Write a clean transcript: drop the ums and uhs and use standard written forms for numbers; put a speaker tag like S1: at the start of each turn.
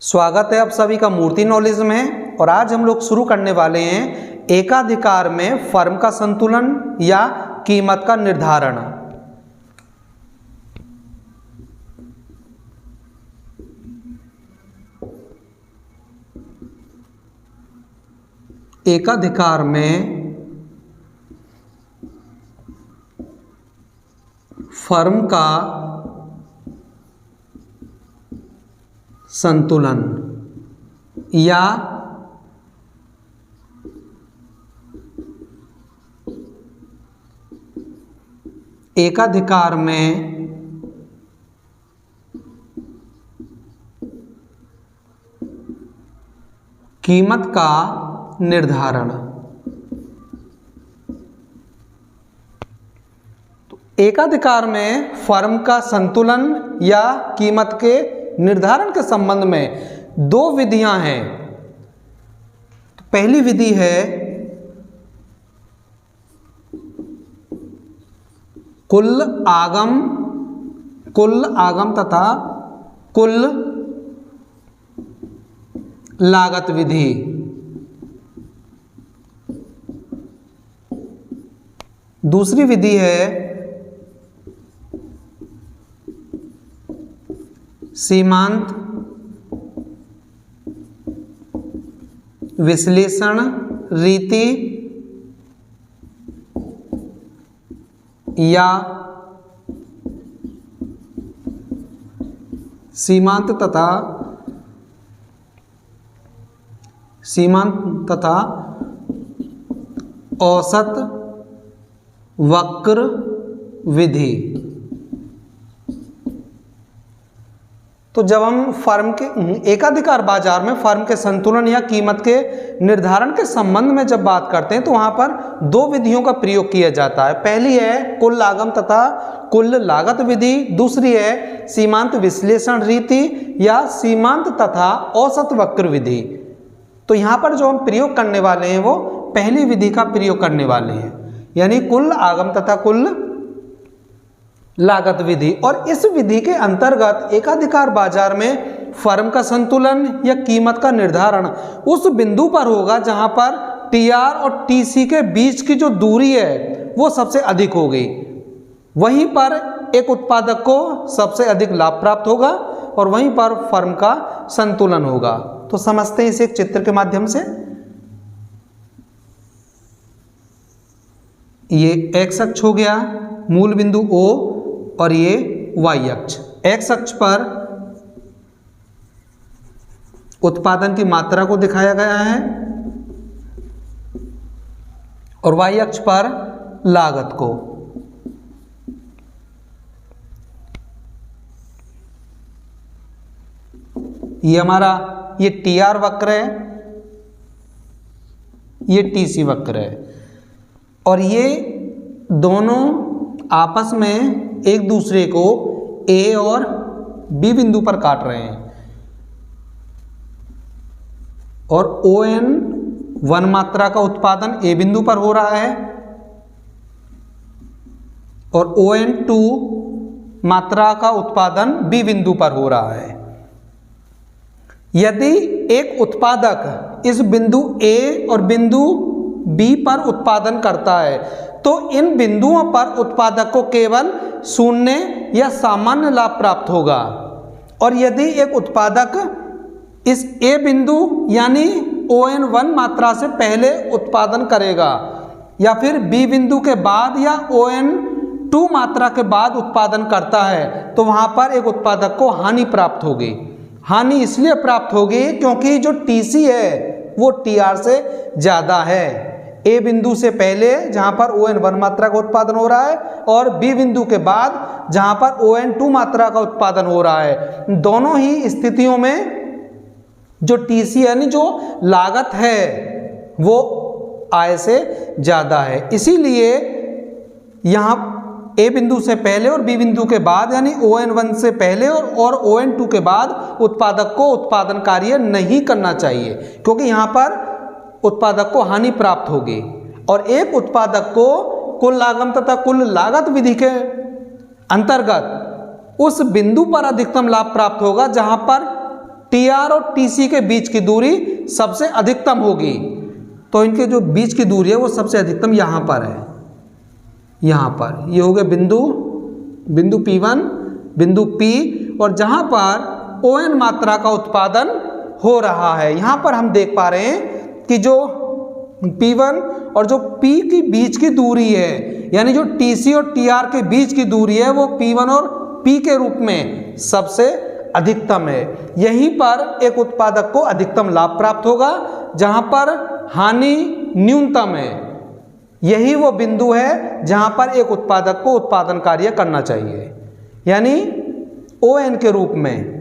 S1: स्वागत है आप सभी का मूर्ति नॉलेज में। और आज हम लोग शुरू करने वाले हैं एकाधिकार में फर्म का संतुलन या कीमत का निर्धारण। एकाधिकार में फर्म का संतुलन या एकाधिकार में कीमत का निर्धारण। तो एकाधिकार में फर्म का संतुलन या कीमत के निर्धारण के संबंध में दो विधियां हैं। तो पहली विधि है कुल आगम तथा कुल लागत विधि। दूसरी विधि है सीमांत विश्लेषण रीति या सीमांत तथा औसत वक्र विधि। तो जब हम फर्म के एकाधिकार बाजार में फर्म के संतुलन या कीमत के निर्धारण के संबंध में जब बात करते हैं तो वहां पर दो विधियों का प्रयोग किया जाता है। पहली है कुल आगम तथा कुल लागत विधि, दूसरी है सीमांत विश्लेषण रीति या सीमांत तथा औसत वक्र विधि। तो यहाँ पर जो हम प्रयोग करने वाले हैं वो पहली विधि का प्रयोग करने वाले हैं, यानी कुल आगम तथा कुल लागत विधि। और इस विधि के अंतर्गत एकाधिकार बाजार में फर्म का संतुलन या कीमत का निर्धारण उस बिंदु पर होगा जहां पर टीआर और टीसी के बीच की जो दूरी है वो सबसे अधिक होगी। वहीं पर एक उत्पादक को सबसे अधिक लाभ प्राप्त होगा और वहीं पर फर्म का संतुलन होगा। तो समझते हैं इसे एक चित्र के माध्यम से। ये एक्स अक्ष हो गया, मूल बिंदु O, और ये वाई अक्ष। एक्स अक्ष पर उत्पादन की मात्रा को दिखाया गया है और वाई अक्ष पर लागत को। ये हमारा ये टीआर वक्र है, ये टीसी वक्र है और ये दोनों आपस में एक दूसरे को ए और बी बिंदु पर काट रहे हैं और ON1 मात्रा का उत्पादन ए बिंदु पर हो रहा है और ON2 मात्रा का उत्पादन बी बिंदु पर हो रहा है। यदि एक उत्पादक इस बिंदु ए और बिंदु बी पर उत्पादन करता है तो इन बिंदुओं पर उत्पादक को केवल शून्य या सामान्य लाभ प्राप्त होगा। और यदि एक उत्पादक इस ए बिंदु यानी ON1 मात्रा से पहले उत्पादन करेगा या फिर बी बिंदु के बाद या ON2 मात्रा के बाद उत्पादन करता है तो वहां पर एक उत्पादक को हानि प्राप्त होगी। हानि इसलिए प्राप्त होगी क्योंकि जो टीसी है वो टीआर से ज्यादा है। ए बिंदु से पहले जहां पर ON1 मात्रा का उत्पादन हो रहा है और बी बिंदु के बाद जहां पर ON2 मात्रा का उत्पादन हो रहा है। दोनों ही स्थितियों में जो टीसी यानी जो लागत है वो आय से ज्यादा है। इसीलिए यहां ए बिंदु से पहले और बी बिंदु के बाद यानी ON1 से पहले और ON2 के बाद उत्पादक को उत्पादन कार्य नहीं करना चाहिए क्योंकि यहां पर उत्पादक को हानि प्राप्त होगी। और एक उत्पादक को कुल आगम तथा कुल लागत विधि के अंतर्गत उस बिंदु पर अधिकतम लाभ प्राप्त होगा जहां पर TR और TC के बीच की दूरी सबसे अधिकतम होगी। तो इनके जो बीच की दूरी है वो सबसे अधिकतम यहाँ पर है, यहाँ पर ये हो गया बिंदु P1, बिंदु P, और जहाँ पर ON मात्रा का उत्पादन हो रहा है। यहाँ पर हम देख पा रहे हैं कि जो P1 और जो P की बीच की दूरी है, यानी जो TC और TR के बीच की दूरी है, वो P1 और P के रूप में सबसे अधिकतम है। यहीं पर एक उत्पादक को अधिकतम लाभ प्राप्त होगा, जहां पर हानि न्यूनतम है। यही वो बिंदु है जहां पर एक उत्पादक को उत्पादन कार्य करना चाहिए, यानी ON के रूप में।